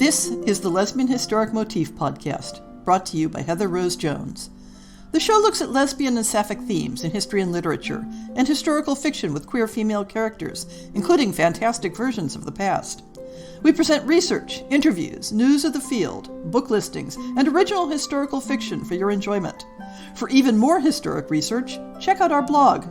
This is the Lesbian Historic Motif Podcast, brought to you by Heather Rose Jones. The show looks at lesbian and sapphic themes in history and literature, and historical fiction with queer female characters, including fantastic versions of the past. We present research, interviews, news of the field, book listings, and original historical fiction for your enjoyment. For even more historic research, check out our blog.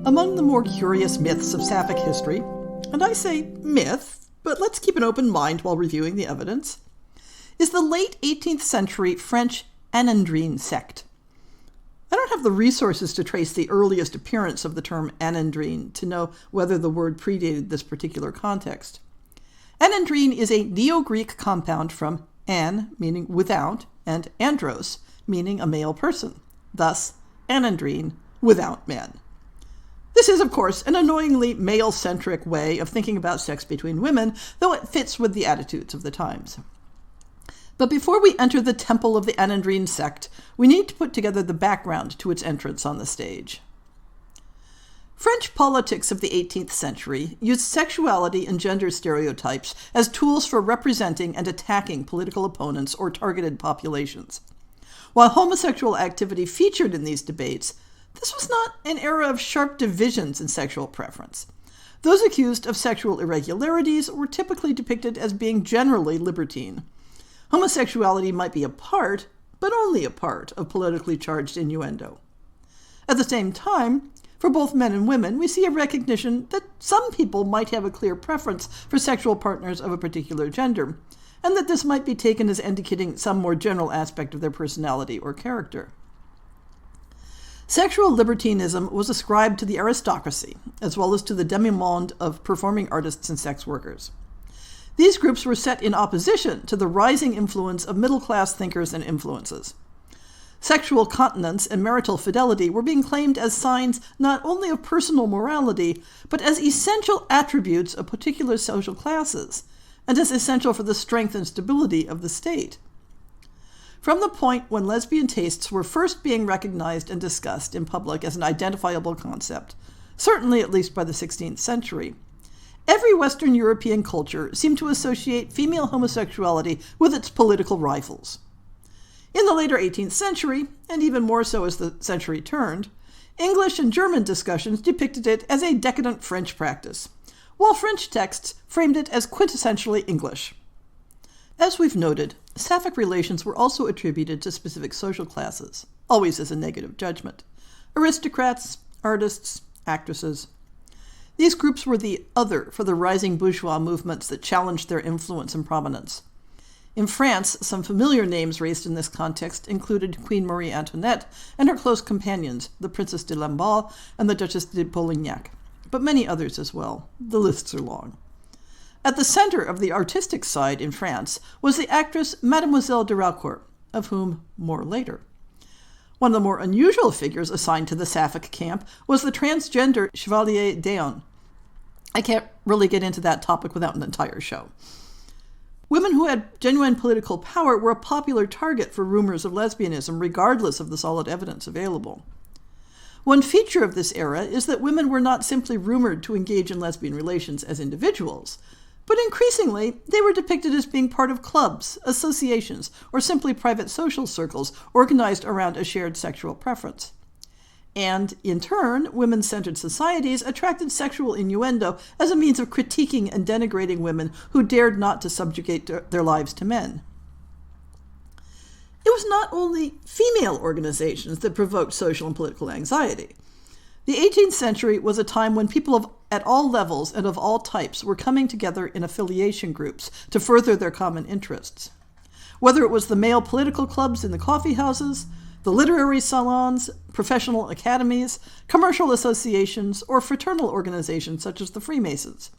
Among the more curious myths of sapphic history, and I say myth, but let's keep an open mind while reviewing the evidence, is the late 18th century French Anandrine sect. I don't have the resources to trace the earliest appearance of the term Anandrine to know whether the word predated this particular context. Anandrine is a Neo-Greek compound from an, meaning without, and andros, meaning a male person. Thus, Anandrine, without men. This is, of course, an annoyingly male-centric way of thinking about sex between women, though it fits with the attitudes of the times. But before we enter the temple of the Anandrine sect, we need to put together the background to its entrance on the stage. French politics of the 18th century used sexuality and gender stereotypes as tools for representing and attacking political opponents or targeted populations. While homosexual activity featured in these debates, this was not an era of sharp divisions in sexual preference. Those accused of sexual irregularities were typically depicted as being generally libertine. Homosexuality might be a part, but only a part, of politically charged innuendo. At the same time, for both men and women, we see a recognition that some people might have a clear preference for sexual partners of a particular gender, and that this might be taken as indicating some more general aspect of their personality or character. Sexual libertinism was ascribed to the aristocracy, as well as to the demi-monde of performing artists and sex workers. These groups were set in opposition to the rising influence of middle-class thinkers and influences. Sexual continence and marital fidelity were being claimed as signs not only of personal morality, but as essential attributes of particular social classes, and as essential for the strength and stability of the state. From the point when lesbian tastes were first being recognized and discussed in public as an identifiable concept, certainly at least by the 16th century, every Western European culture seemed to associate female homosexuality with its political rivals. In the later 18th century, and even more so as the century turned, English and German discussions depicted it as a decadent French practice, while French texts framed it as quintessentially English. As we've noted, sapphic relations were also attributed to specific social classes, always as a negative judgment. Aristocrats, artists, actresses. These groups were the other for the rising bourgeois movements that challenged their influence and prominence. In France, some familiar names raised in this context included Queen Marie Antoinette and her close companions, the Princess de Lamballe and the Duchess de Polignac, but many others as well. The lists are long. At the center of the artistic side in France was the actress Mademoiselle de Raucourt, of whom more later. One of the more unusual figures assigned to the sapphic camp was the transgender Chevalier d'Eon. I can't really get into that topic without an entire show. Women who had genuine political power were a popular target for rumors of lesbianism, regardless of the solid evidence available. One feature of this era is that women were not simply rumored to engage in lesbian relations as individuals, but increasingly, they were depicted as being part of clubs, associations, or simply private social circles organized around a shared sexual preference. And, in turn, women-centered societies attracted sexual innuendo as a means of critiquing and denigrating women who dared not to subjugate their lives to men. It was not only female organizations that provoked social and political anxiety. The 18th century was a time when people at all levels and of all types were coming together in affiliation groups to further their common interests. Whether it was the male political clubs in the coffee houses, the literary salons, professional academies, commercial associations, or fraternal organizations such as the Freemasons.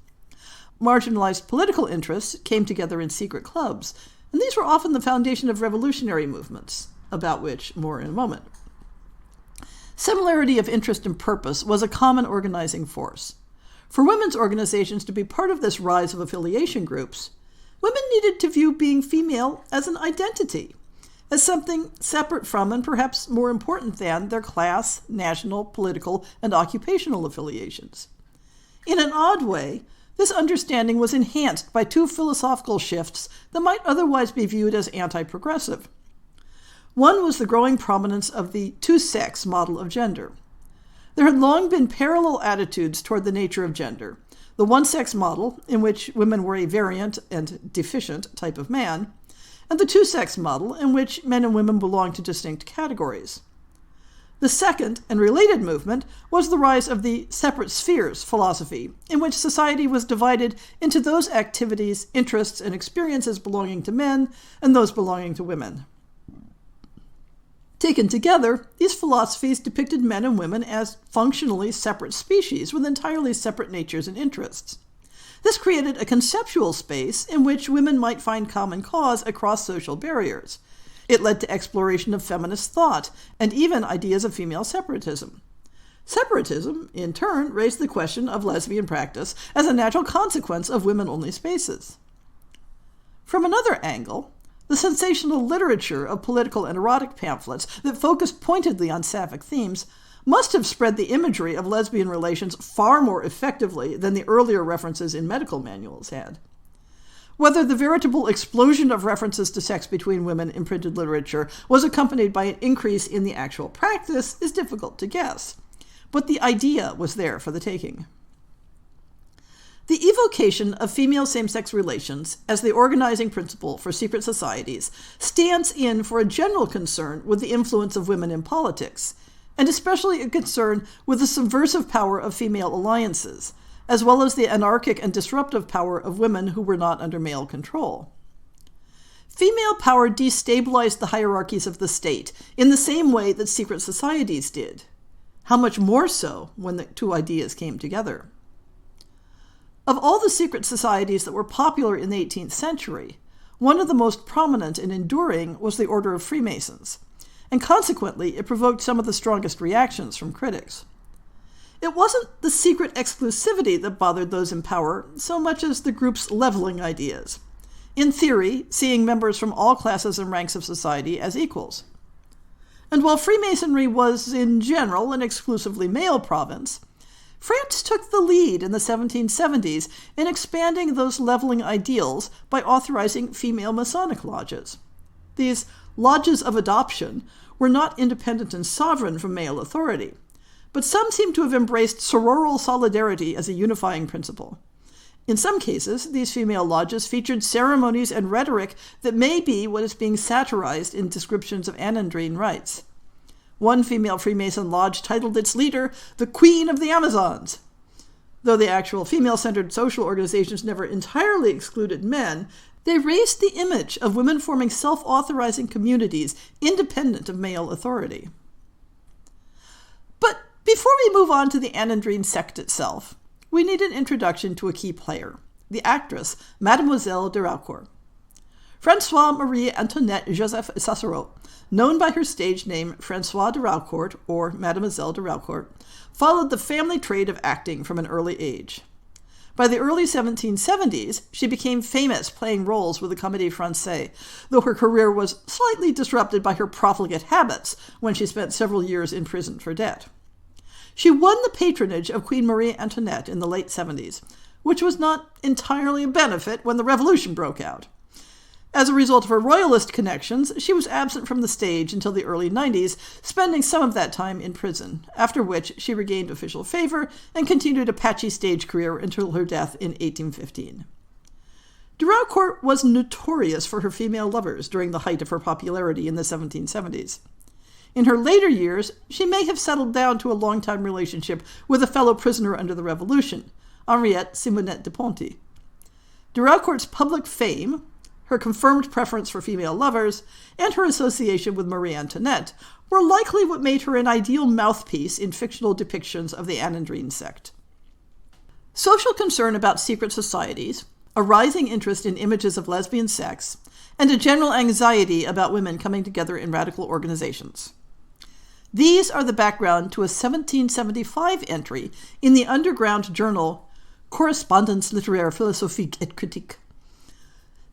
Marginalized political interests came together in secret clubs, and these were often the foundation of revolutionary movements, about which more in a moment. Similarity of interest and purpose was a common organizing force. For women's organizations to be part of this rise of affiliation groups, women needed to view being female as an identity, as something separate from and perhaps more important than their class, national, political, and occupational affiliations. In an odd way, this understanding was enhanced by two philosophical shifts that might otherwise be viewed as anti-progressive. One was the growing prominence of the two-sex model of gender. There had long been parallel attitudes toward the nature of gender: the one-sex model, in which women were a variant and deficient type of man, and the two-sex model, in which men and women belonged to distinct categories. The second and related movement was the rise of the separate spheres philosophy, in which society was divided into those activities, interests, and experiences belonging to men and those belonging to women. Taken together, these philosophies depicted men and women as functionally separate species with entirely separate natures and interests. This created a conceptual space in which women might find common cause across social barriers. It led to exploration of feminist thought and even ideas of female separatism. Separatism, in turn, raised the question of lesbian practice as a natural consequence of women-only spaces. From another angle, the sensational literature of political and erotic pamphlets that focused pointedly on sapphic themes must have spread the imagery of lesbian relations far more effectively than the earlier references in medical manuals had. Whether the veritable explosion of references to sex between women in printed literature was accompanied by an increase in the actual practice is difficult to guess, but the idea was there for the taking. The evocation of female same-sex relations as the organizing principle for secret societies stands in for a general concern with the influence of women in politics, and especially a concern with the subversive power of female alliances, as well as the anarchic and disruptive power of women who were not under male control. Female power destabilized the hierarchies of the state in the same way that secret societies did. How much more so when the two ideas came together? Of all the secret societies that were popular in the 18th century, one of the most prominent and enduring was the Order of Freemasons, and consequently it provoked some of the strongest reactions from critics. It wasn't the secret exclusivity that bothered those in power so much as the group's leveling ideas. In theory, seeing members from all classes and ranks of society as equals. And while Freemasonry was, in general, an exclusively male province, France took the lead in the 1770s in expanding those leveling ideals by authorizing female Masonic lodges. These lodges of adoption were not independent and sovereign from male authority, but some seem to have embraced sororal solidarity as a unifying principle. In some cases, these female lodges featured ceremonies and rhetoric that may be what is being satirized in descriptions of anandrine rites. One female Freemason lodge titled its leader the Queen of the Amazons. Though the actual female-centered social organizations never entirely excluded men, they raised the image of women forming self-authorizing communities independent of male authority. But before we move on to the Anandrine sect itself, we need an introduction to a key player, the actress Mademoiselle de Raucourt. Françoise Marie Antoinette Joseph Cicero, known by her stage name Françoise de Raucourt or Mademoiselle de Raucourt, followed the family trade of acting from an early age. By the early 1770s, she became famous playing roles with the Comédie Française, though her career was slightly disrupted by her profligate habits when she spent several years in prison for debt. She won the patronage of Queen Marie Antoinette in the late 70s, which was not entirely a benefit when the Revolution broke out. As a result of her royalist connections, she was absent from the stage until the early 90s, spending some of that time in prison, after which she regained official favor and continued a patchy stage career until her death in 1815. De Raucourt was notorious for her female lovers during the height of her popularity in the 1770s. In her later years, she may have settled down to a long-time relationship with a fellow prisoner under the Revolution, Henriette Simonette de Ponty. De Raucourt's public fame, her confirmed preference for female lovers, and her association with Marie Antoinette were likely what made her an ideal mouthpiece in fictional depictions of the Anandrine sect. Social concern about secret societies, a rising interest in images of lesbian sex, and a general anxiety about women coming together in radical organizations. These are the background to a 1775 entry in the underground journal Correspondance littéraire philosophique et critique.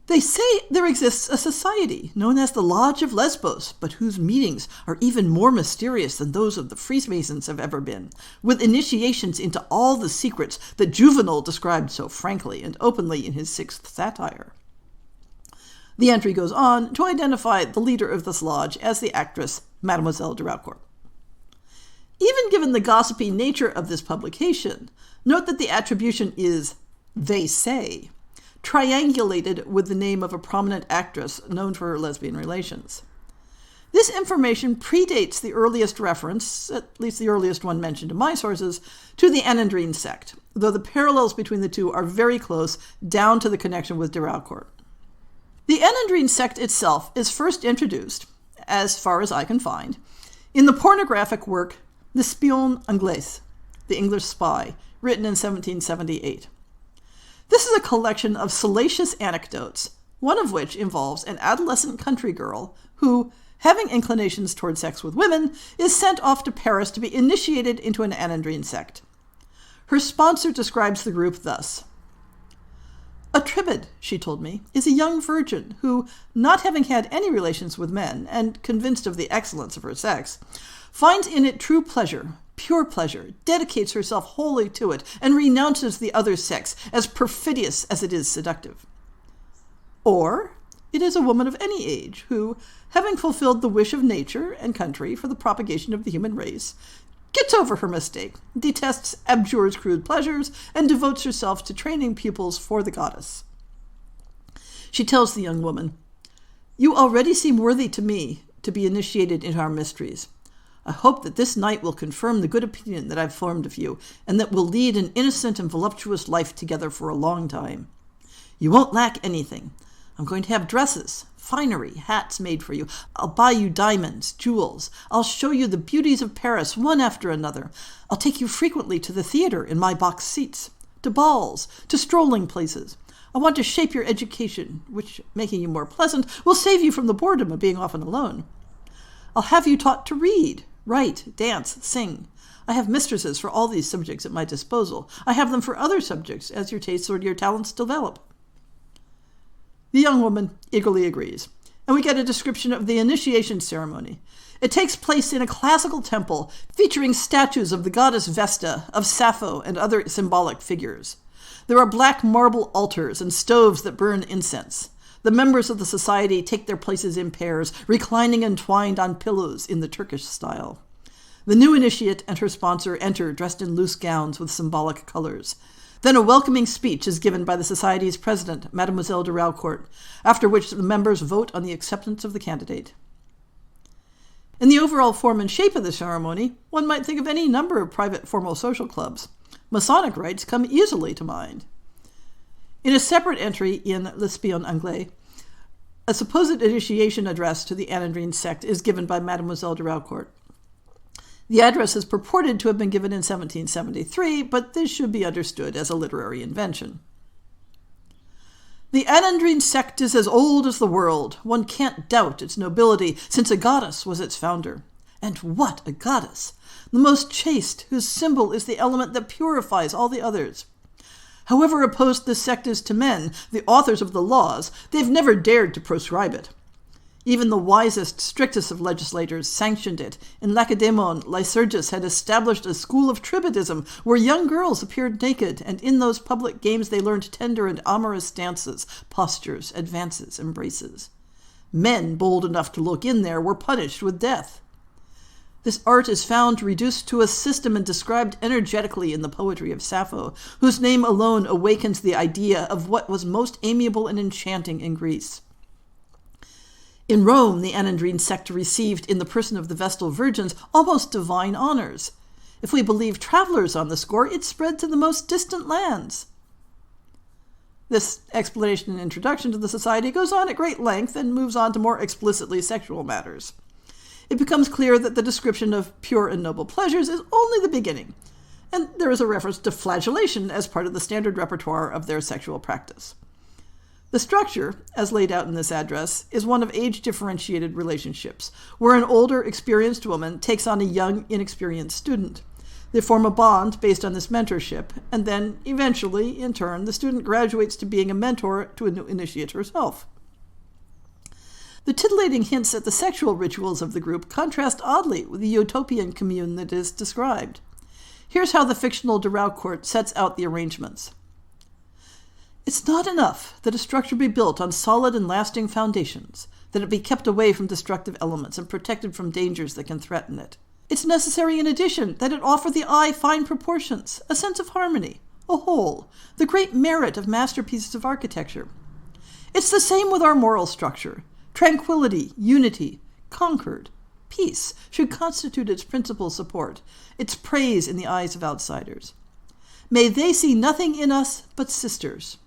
They say there exists a society known as the Lodge of Lesbos, but whose meetings are even more mysterious than those of the Freemasons have ever been, with initiations into all the secrets that Juvenal described so frankly and openly in his sixth satire. The entry goes on to identify the leader of this lodge as the actress Mademoiselle de Raucourt. Even given the gossipy nature of this publication, note that the attribution is "they say," triangulated with the name of a prominent actress known for her lesbian relations. This information predates the earliest reference, at least the earliest one mentioned in my sources, to the Anandrine sect, though the parallels between the two are very close, down to the connection with de Raucourt. The Anandrine sect itself is first introduced, as far as I can find, in the pornographic work Lesbian Anglaise, The English Spy, written in 1778. This is a collection of salacious anecdotes, one of which involves an adolescent country girl who, having inclinations toward sex with women, is sent off to Paris to be initiated into an Anandrine sect. Her sponsor describes the group thus: "A tribad," she told me, "is a young virgin who, not having had any relations with men, and convinced of the excellence of her sex, finds in it true pleasure, pure pleasure, dedicates herself wholly to it, and renounces the other sex, as perfidious as it is seductive. Or it is a woman of any age, who, having fulfilled the wish of nature and country for the propagation of the human race, gets over her mistake, detests, abjures crude pleasures, and devotes herself to training pupils for the goddess. She tells the young woman, 'You already seem worthy to me to be initiated into our mysteries. I hope that this night will confirm the good opinion that I've formed of you, and that we'll lead an innocent and voluptuous life together for a long time. You won't lack anything. I'm going to have dresses, finery, hats made for you. I'll buy you diamonds, jewels. I'll show you the beauties of Paris one after another. I'll take you frequently to the theater in my box seats, to balls, to strolling places. I want to shape your education, which, making you more pleasant, will save you from the boredom of being often alone. I'll have you taught to read, write, dance, sing. I have mistresses for all these subjects at my disposal. I have them for other subjects, as your tastes or your talents develop.' The young woman eagerly agrees, and we get a description of the initiation ceremony. It takes place in a classical temple featuring statues of the goddess Vesta, of Sappho, and other symbolic figures. There are black marble altars and stoves that burn incense. The members of the society take their places in pairs, reclining entwined on pillows in the Turkish style. The new initiate and her sponsor enter dressed in loose gowns with symbolic colors. Then a welcoming speech is given by the society's president, Mademoiselle de Raucourt, after which the members vote on the acceptance of the candidate. In the overall form and shape of the ceremony, one might think of any number of private formal social clubs. Masonic rites come easily to mind. In a separate entry in Lesbian Anglaise, a supposed initiation address to the Anandrine sect is given by Mademoiselle de Raucourt. The address is purported to have been given in 1773, but this should be understood as a literary invention. The Anandrine sect is as old as the world. One can't doubt its nobility, since a goddess was its founder. And what a goddess! The most chaste, whose symbol is the element that purifies all the others. However opposed this sect is to men, the authors of the laws, they've never dared to proscribe it. Even the wisest, strictest of legislators sanctioned it. In Lacedaemon, Lycurgus had established a school of tribadism where young girls appeared naked, and in those public games they learned tender and amorous dances, postures, advances, embraces. Men bold enough to look in there were punished with death. This art is found reduced to a system and described energetically in the poetry of Sappho, whose name alone awakens the idea of what was most amiable and enchanting in Greece. In Rome, the Anandrine sect received, in the person of the Vestal Virgins, almost divine honors. If we believe travelers on the score, it spread to the most distant lands. This explanation and introduction to the society goes on at great length and moves on to more explicitly sexual matters. It becomes clear that the description of pure and noble pleasures is only the beginning, and there is a reference to flagellation as part of the standard repertoire of their sexual practice. The structure, as laid out in this address, is one of age-differentiated relationships, where an older, experienced woman takes on a young, inexperienced student. They form a bond based on this mentorship, and then, eventually, in turn, the student graduates to being a mentor to a new initiate herself. The titillating hints at the sexual rituals of the group contrast oddly with the utopian commune that is described. Here's how the fictional de Raucourt sets out the arrangements. It's not enough that a structure be built on solid and lasting foundations, that it be kept away from destructive elements and protected from dangers that can threaten it. It's necessary in addition that it offer the eye fine proportions, a sense of harmony, a whole, the great merit of masterpieces of architecture. It's the same with our moral structure. Tranquility, unity, concord, peace should constitute its principal support, its praise in the eyes of outsiders. May they see nothing in us but sisters,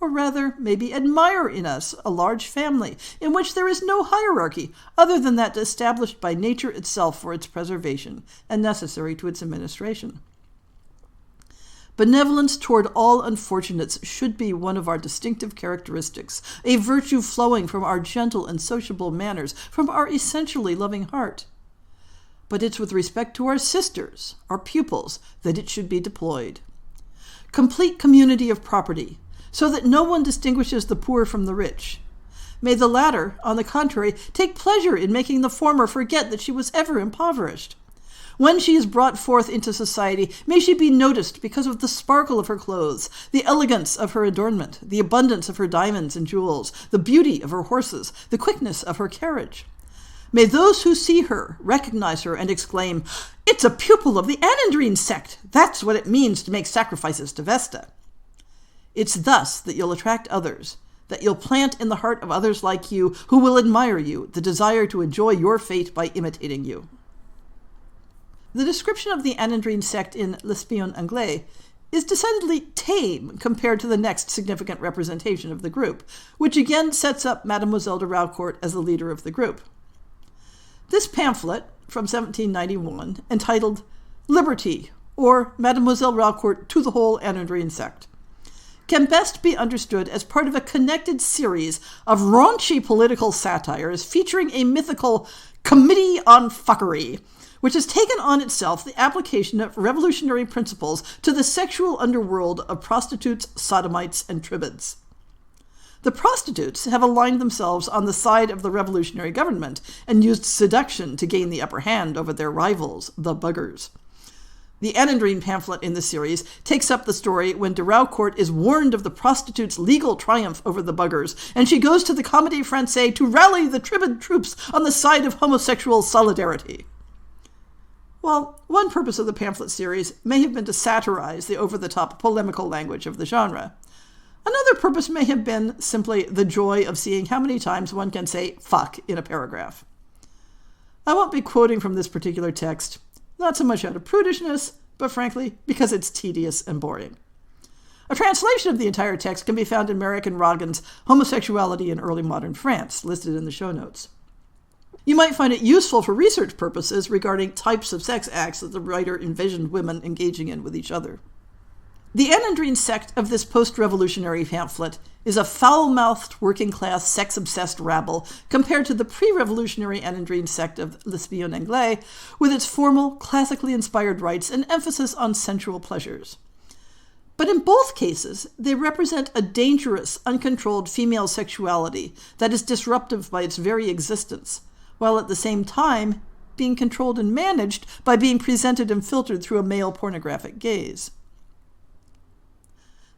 or rather, maybe admire in us a large family in which there is no hierarchy other than that established by nature itself for its preservation and necessary to its administration. Benevolence toward all unfortunates should be one of our distinctive characteristics, a virtue flowing from our gentle and sociable manners, from our essentially loving heart. But it's with respect to our sisters, our pupils, that it should be deployed. Complete community of property, so that no one distinguishes the poor from the rich. May the latter, on the contrary, take pleasure in making the former forget that she was ever impoverished. When she is brought forth into society, may she be noticed because of the sparkle of her clothes, the elegance of her adornment, the abundance of her diamonds and jewels, the beauty of her horses, the quickness of her carriage. May those who see her recognize her and exclaim, "It's a pupil of the Anandrine sect! That's what it means to make sacrifices to Vesta." It's thus that you'll attract others, that you'll plant in the heart of others like you, who will admire you, the desire to enjoy your fate by imitating you. The description of the Anandrine sect in Lesbian Anglais is decidedly tame compared to the next significant representation of the group, which again sets up Mademoiselle de Raucourt as the leader of the group. This pamphlet, from 1791, entitled Liberty, or Mademoiselle Raucourt to the whole Anandrine sect, can best be understood as part of a connected series of raunchy political satires featuring a mythical Committee on Fuckery, which has taken on itself the application of revolutionary principles to the sexual underworld of prostitutes, sodomites, and tribids. The prostitutes have aligned themselves on the side of the revolutionary government and used seduction to gain the upper hand over their rivals, the buggers. The Anandrine pamphlet in the series takes up the story when de Raucourt is warned of the prostitutes' legal triumph over the buggers, and she goes to the Comédie Française to rally the tribid troops on the side of homosexual solidarity. Well, one purpose of the pamphlet series may have been to satirize the over-the-top polemical language of the genre. Another purpose may have been simply the joy of seeing how many times one can say fuck in a paragraph. I won't be quoting from this particular text, not so much out of prudishness, but frankly, because it's tedious and boring. A translation of the entire text can be found in Merrick and Rodgan's Homosexuality in Early Modern France, listed in the show notes. You might find it useful for research purposes regarding types of sex acts that the writer envisioned women engaging in with each other. The Anandrine sect of this post-revolutionary pamphlet is a foul-mouthed, working-class, sex-obsessed rabble compared to the pre-revolutionary Anandrine sect of Lesbian Anglais, with its formal, classically inspired rites and emphasis on sensual pleasures. But in both cases, they represent a dangerous, uncontrolled female sexuality that is disruptive by its very existence, while at the same time being controlled and managed by being presented and filtered through a male pornographic gaze.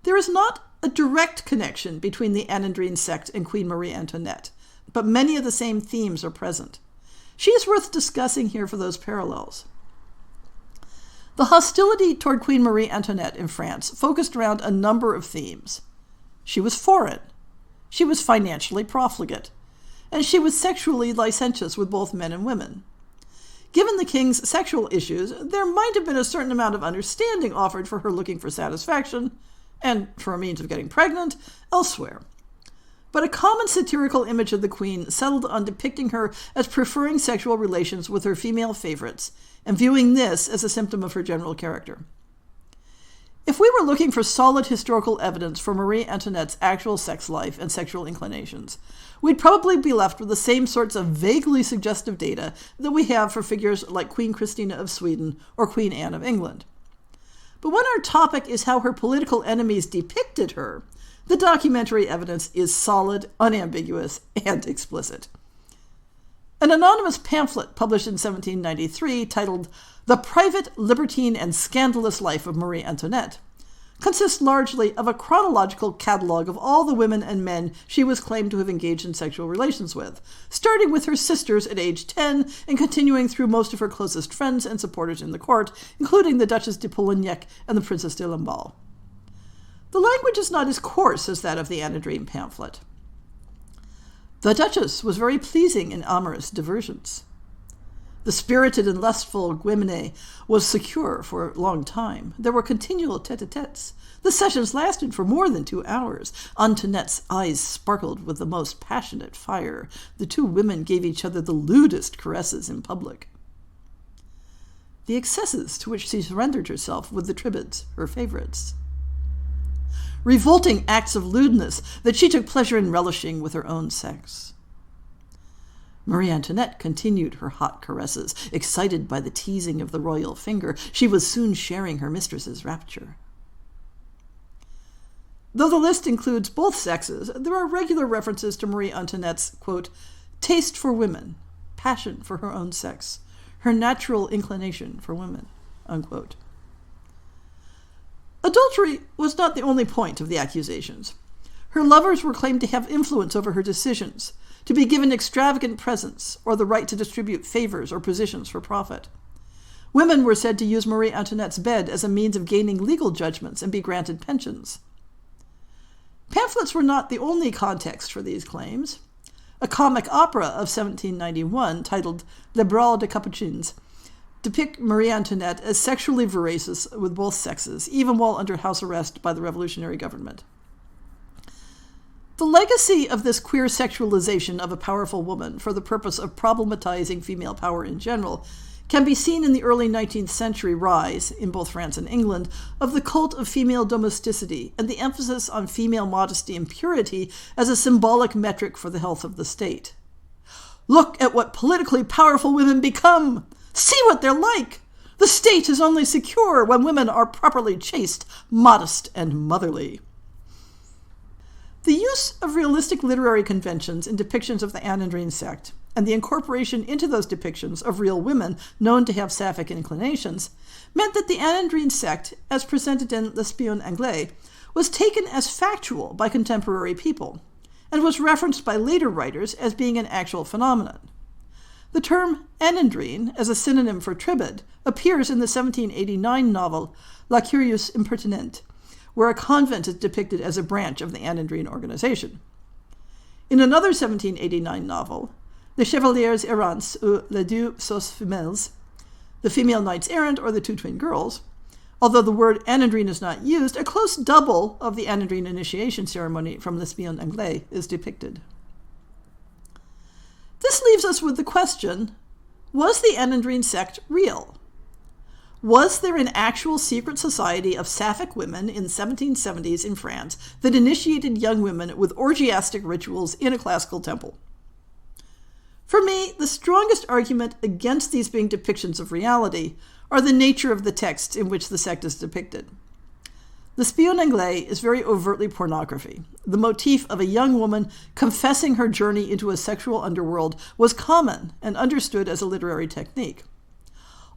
There is not a direct connection between the Anandrine sect and Queen Marie Antoinette, but many of the same themes are present. She is worth discussing here for those parallels. The hostility toward Queen Marie Antoinette in France focused around a number of themes. She was foreign, she was financially profligate, and she was sexually licentious with both men and women. Given the king's sexual issues, there might have been a certain amount of understanding offered for her looking for satisfaction, and for a means of getting pregnant, elsewhere. But a common satirical image of the queen settled on depicting her as preferring sexual relations with her female favorites, and viewing this as a symptom of her general character. If we were looking for solid historical evidence for Marie Antoinette's actual sex life and sexual inclinations, we'd probably be left with the same sorts of vaguely suggestive data that we have for figures like Queen Christina of Sweden or Queen Anne of England. But when our topic is how her political enemies depicted her, the documentary evidence is solid, unambiguous, and explicit. An anonymous pamphlet published in 1793 titled The Private, Libertine, and Scandalous Life of Marie Antoinette consists largely of a chronological catalogue of all the women and men she was claimed to have engaged in sexual relations with, starting with her sisters at age 10 and continuing through most of her closest friends and supporters in the court, including the Duchess de Polignac and the Princess de Lamballe. The language is not as coarse as that of the Anne Dream pamphlet. The Duchess was very pleasing in amorous diversions. The spirited and lustful Guémené was secure for a long time. There were continual tete-a-tetes. The sessions lasted for more than 2 hours. Antoinette's eyes sparkled with the most passionate fire. The two women gave each other the lewdest caresses in public. The excesses to which she surrendered herself with the Tribbids, her favorites. Revolting acts of lewdness that she took pleasure in relishing with her own sex. Marie Antoinette continued her hot caresses, excited by the teasing of the royal finger. She was soon sharing her mistress's rapture. Though the list includes both sexes, there are regular references to Marie Antoinette's, quote, taste for women, passion for her own sex, her natural inclination for women, unquote. Adultery was not the only point of the accusations. Her lovers were claimed to have influence over her decisions, to be given extravagant presents or the right to distribute favors or positions for profit. Women were said to use Marie Antoinette's bed as a means of gaining legal judgments and be granted pensions. Pamphlets were not the only context for these claims. A comic opera of 1791 titled Le Bal des Capucines depict Marie Antoinette as sexually voracious with both sexes, even while under house arrest by the revolutionary government. The legacy of this queer sexualization of a powerful woman for the purpose of problematizing female power in general can be seen in the early 19th century rise, in both France and England, of the cult of female domesticity and the emphasis on female modesty and purity as a symbolic metric for the health of the state. Look at what politically powerful women become! See what they're like! The state is only secure when women are properly chaste, modest, and motherly. The use of realistic literary conventions in depictions of the Anandrine sect, and the incorporation into those depictions of real women known to have sapphic inclinations, meant that the Anandrine sect, as presented in Lesbian Anglais, was taken as factual by contemporary people, and was referenced by later writers as being an actual phenomenon. The term Anandrine, as a synonym for Tribbid, appears in the 1789 novel La Curieuse Impertinente, where a convent is depicted as a branch of the Anandrine organization. In another 1789 novel, Les Chevaliers Errants ou Les Deux Sœurs Femelles, The Female Knights Errant or The Two Twin Girls, although the word Anandrine is not used, a close double of the Anandrine initiation ceremony from Lesbian Anglais is depicted. This leaves us with the question, was the Anandrine sect real? Was there an actual secret society of sapphic women in the 1770s in France that initiated young women with orgiastic rituals in a classical temple? For me, the strongest argument against these being depictions of reality are the nature of the texts in which the sect is depicted. Lesbian Anglais is very overtly pornography. The motif of a young woman confessing her journey into a sexual underworld was common and understood as a literary technique.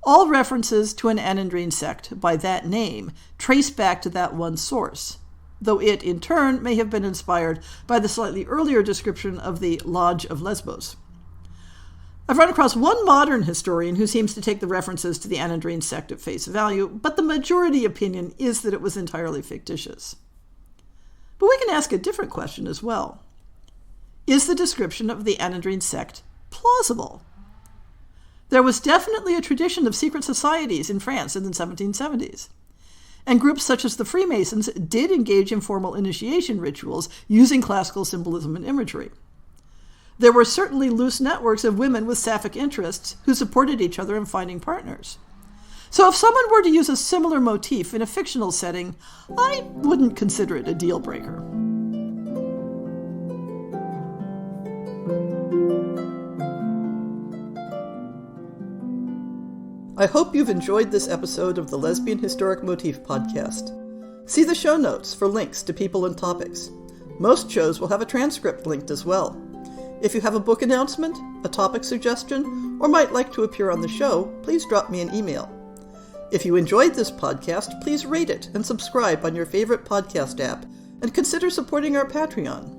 All references to an Anandrine sect by that name trace back to that one source, though it, in turn, may have been inspired by the slightly earlier description of the Lodge of Lesbos. I've run across one modern historian who seems to take the references to the Anandrine sect at face value, but the majority opinion is that it was entirely fictitious. But we can ask a different question as well. Is the description of the Anandrine sect plausible? There was definitely a tradition of secret societies in France in the 1770s, and groups such as the Freemasons did engage in formal initiation rituals using classical symbolism and imagery. There were certainly loose networks of women with sapphic interests who supported each other in finding partners. So if someone were to use a similar motif in a fictional setting, I wouldn't consider it a deal breaker. I hope you've enjoyed this episode of the Lesbian Historic Motif Podcast. See the show notes for links to people and topics. Most shows will have a transcript linked as well. If you have a book announcement, a topic suggestion, or might like to appear on the show, please drop me an email. If you enjoyed this podcast, please rate it and subscribe on your favorite podcast app, and consider supporting our Patreon.